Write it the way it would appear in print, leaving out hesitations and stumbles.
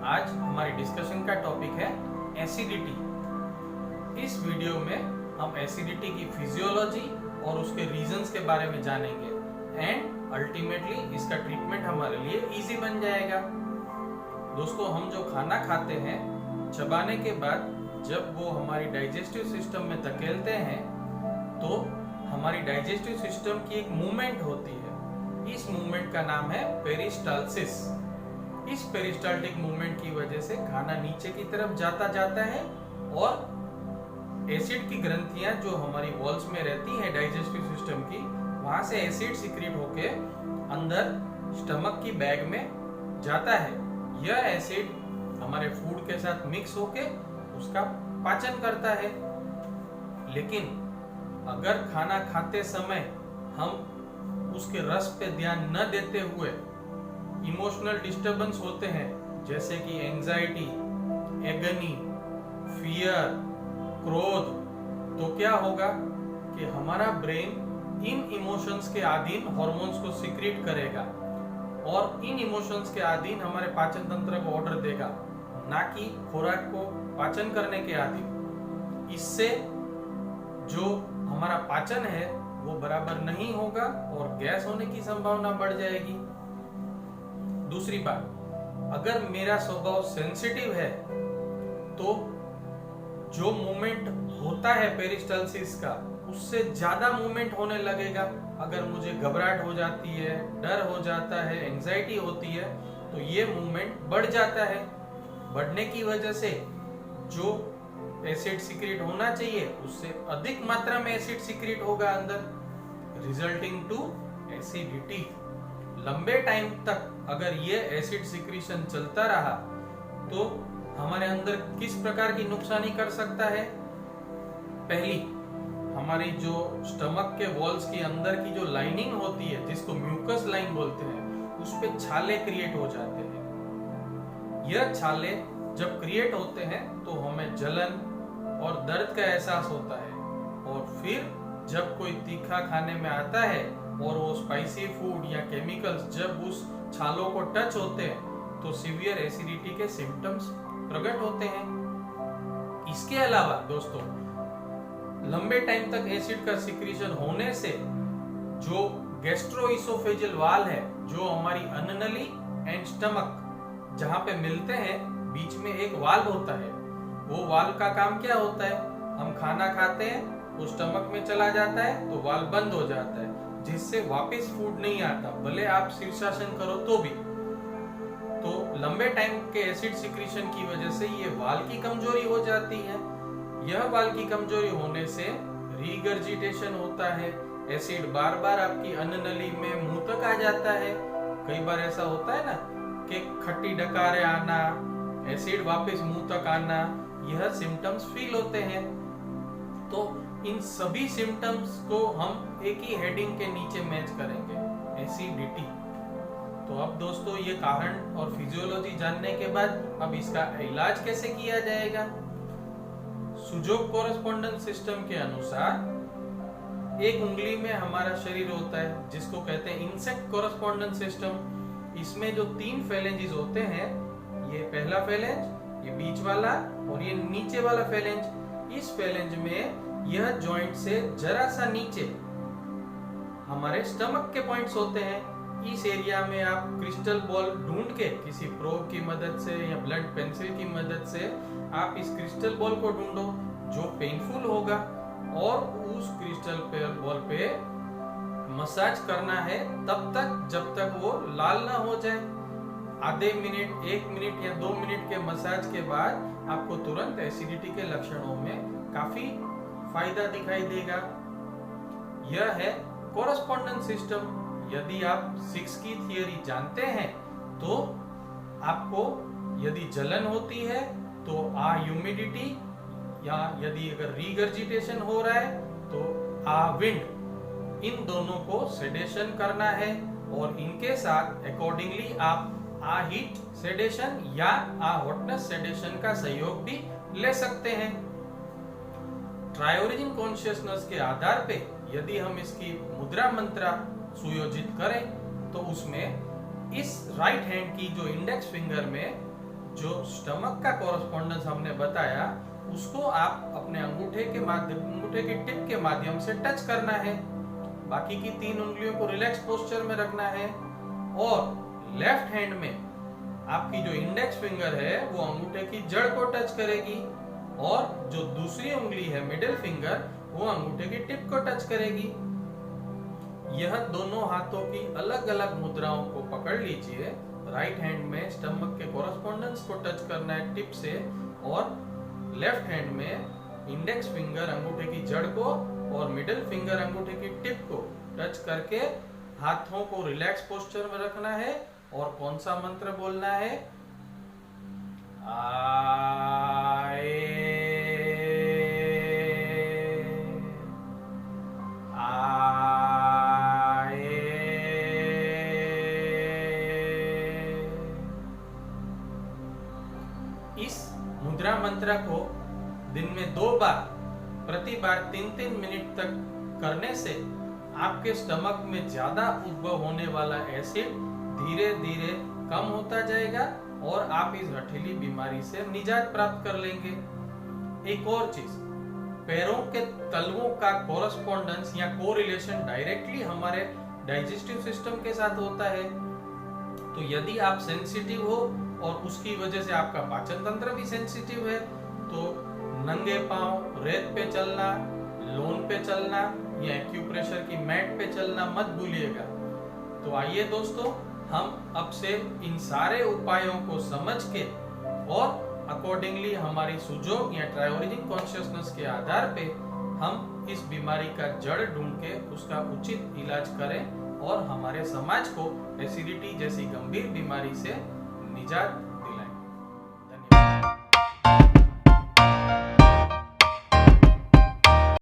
आज हमारी डिस्कशन का टॉपिक है एसिडिटी। इस वीडियो में हम एसिडिटी की फिजियोलॉजी और उसके रीजंस के बारे में जानेंगे एंड अल्टीमेटली इसका ट्रीटमेंट हमारे लिए इजी बन जाएगा। दोस्तों, हम जो खाना खाते हैं चबाने के बाद जब वो हमारी डाइजेस्टिव सिस्टम में धकेलते हैं तो हमारी डाइजेस्टिव सिस्टम की एक मूवमेंट होती है। इस मूवमेंट का नाम है पेरिस्टाल्सिस। इस पेरिस्टाल्टिक मूवमेंट की वजह से खाना नीचे की तरफ जाता है और एसिड की ग्रंथियां जो हमारी वॉल्स में रहती है डाइजेस्टिव सिस्टम की, वहां से एसिड सीक्रेट होके अंदर स्टमक की बैग में जाता है। यह एसिड हमारे फूड के साथ मिक्स होके उसका पाचन करता है। लेकिन अगर खाना खाते समय हम उसके रस पे ध्यान न देते हुए इमोशनल डिस्टर्बेंस होते हैं, जैसे कि एंजाइटी, एगनी, फियर, क्रोध, तो क्या होगा कि हमारा ब्रेन इन इमोशंस के अधीन हार्मोन्स को सीक्रेट करेगा और इन इमोशंस के अधीन हमारे पाचन तंत्र को ऑर्डर देगा, ना कि खुराक को पाचन करने के अधीन। इससे जो हमारा पाचन है वो बराबर नहीं होगा और गैस होने की संभावना बढ़ जाएगी। दूसरी बात, अगर मेरा स्वभाव सेंसिटिव है तो जो मूवमेंट होता है पेरिस्टाल्सिस का, उससे ज्यादा मूवमेंट होने लगेगा। अगर मुझे घबराहट हो जाती है, डर हो जाता है, एंजाइटी होती है, तो ये मूवमेंट बढ़ जाता है। बढ़ने की वजह से जो एसिड सीक्रेट होना चाहिए उससे अधिक मात्रा में एसिड सीक्रेट होगा अंदर, रिजल्टिंग टू एसिडिटी। लंबे टाइम तक अगर ये एसिड सीक्रेशन चलता रहा तो हमारे अंदर किस प्रकार की नुकसानी कर सकता है। पहली, हमारी जो स्टमक के वॉल्स की अंदर की जो लाइनिंग होती है, जिसको म्यूकस लाइन बोलते हैं, उस पे छाले क्रिएट हो जाते हैं। यह छाले जब क्रिएट होते हैं तो हमें जलन और दर्द का एहसास होता है, और फिर जब कोई तीखा खाने में आता है और वो स्पाइसी फूड या केमिकल्स जब उस छालों को टच होते हैं तो सीवियर एसिडिटी के सिम्टम्स प्रकट होते हैं। इसके अलावा दोस्तों, लंबे टाइम तक एसिड का सिक्रीशन होने से जो गैस्ट्रोइसोफेजियल वाल है, जो हमारी अन्ननली एंड स्टमक जहां पे मिलते हैं, बीच में एक वाल्व होता है। वो वाल्व का काम क्या होता है, हम खाना खाते हैं, वो स्टमक में चला जाता है तो वाल्व बंद हो जाता है, जिससे वापस फूड नहीं आता, भले आप शीर्षासन करो तो भी। तो लंबे टाइम के एसिड सिक्रीशन की वजह से ये वाल्व की कमजोरी हो जाती है। यह वाल्व की कमजोरी होने से रीगर्जिटेशन होता है, एसिड बार बार आपकी अन्ननली में मुंह तक आ जाता है। कई बार ऐसा होता है ना कि खट्टी डकारे आना, एसिड वापस मुंह तक आना, यह सिम्टम्स फील होते हैं। तो इन सभी सिम्टम्स को हम एक ही हेडिंग के नीचे मैच करेंगे, एसिडिटी। तो अब दोस्तों, ये कारण और फिजियोलॉजी जानने के बाद अब इसका इलाज कैसे किया जाएगा। सुजोग कोरेस्पोंडेंस सिस्टम के अनुसार एक उंगली में हमारा शरीर होता है, जिसको कहते हैं इंसेक्ट कोरेस्पोंडेंस सिस्टम। इसमें जो 3 फेलेंजेस होते हैं, ये पहला फेलेंज, ये बीच वाला और ये नीचे वाला फेलेंज। इस फेलेंज में यह जॉइंट से जरा सा नीचे हमारे स्टमक के पॉइंट्स होते हैं। इस एरिया में आप क्रिस्टल बॉल ढूंढ के किसी प्रोब की मदद से या ब्लड पेंसिल की मदद से आप इस क्रिस्टल बॉल को ढूंढो जो पेनफुल होगा, और उस क्रिस्टल बॉल पे मसाज करना है तब तक जब तक वो लाल ना हो जाए। आधे मिनट, 1 मिनट या 2 मिनट के मसाज के बाद आपको तुरंत एसिडिटी के लक्षणों में काफी फायदा दिखाई देगा। यह है कोरेस्पोंडेंस सिस्टम। यदि आप 6 की थियरी जानते हैं तो आपको यदि जलन होती है तो ह्यूमिडिटी, या यदि अगर रीगर्जिटेशन हो रहा है तो विंड, इन दोनों को सेडेशन करना है और इनके साथ अकॉर्डिंगली आप हीट सेडेशन या हॉटनेस सेडेशन का सहयोग भी ले सकते हैं। ट्रायोरिजिन कॉन्शियसनेस के आधार पे यदि हम इसकी मुद्रा मंत्रा सुयोजित करें तो उसमें इस राइट हैंड की जो इंडेक्स फिंगर में जो स्टमक का कॉरस्पॉन्डेंस हमने बताया उसको आप अपने अंगूठे की टिप के माध्यम से टच करना है। बाकी की 3 उंगलियों को रिलैक्स पोस्चर में रखना है और लेफ्ट हैंड में आपकी जो इंडेक्स फिंगर है वो अंगूठे की जड़ को टच करेगी और जो दूसरी उंगली है मिडिल फिंगर वो अंगूठे की टिप को टच करेगी। यह दोनों हाथों की अलग अलग मुद्राओं को पकड़ लीजिए। राइट हैंड में स्टमक के कॉरस्पॉन्डेंस को टच करना है टिप से और लेफ्ट हैंड में इंडेक्स फिंगर अंगूठे की जड़ को और मिडिल फिंगर अंगूठे की टिप को टच करके हाथों को रिलैक्स पोस्चर में रखना है और कौन सा मंत्र बोलना है? इस मुद्रा मंत्र को दिन में 2 बार प्रति बार 3-3 मिनट तक करने से आपके स्टमक में ज्यादा उद्भव होने वाला एसिड धीरे धीरे कम होता जाएगा और आप इस हठीली बीमारी से निजात प्राप्त कर लेंगे। एक और चीज, पैरों के तलवों का कोरस्पॉन्डेंस या कोरिलेशन डायरेक्टली हमारे डाइजेस्टिव सिस्टम के साथ होता है। तो यदि आप सेंसिटिव हो और उसकी वजह से आपका पाचन तंत्र भी सेंसिटिव है तो नंगे पांव रेत पे चलना, लोन पे चलना या एक्यूप्रेशर की मैट पे चलना मत भूलिएगा। तो आइए दोस्तों, हम अब से इन सारे उपायों को समझ के और अकॉर्डिंगली हमारी सुजोग या ट्रायोरिजिंग कॉन्शियसनेस के आधार पे हम इस बीमारी का जड़ ढूंढ के उसका उचित इलाज करें और हमारे समाज को एसिडिटी जैसी गंभीर बीमारी से निजात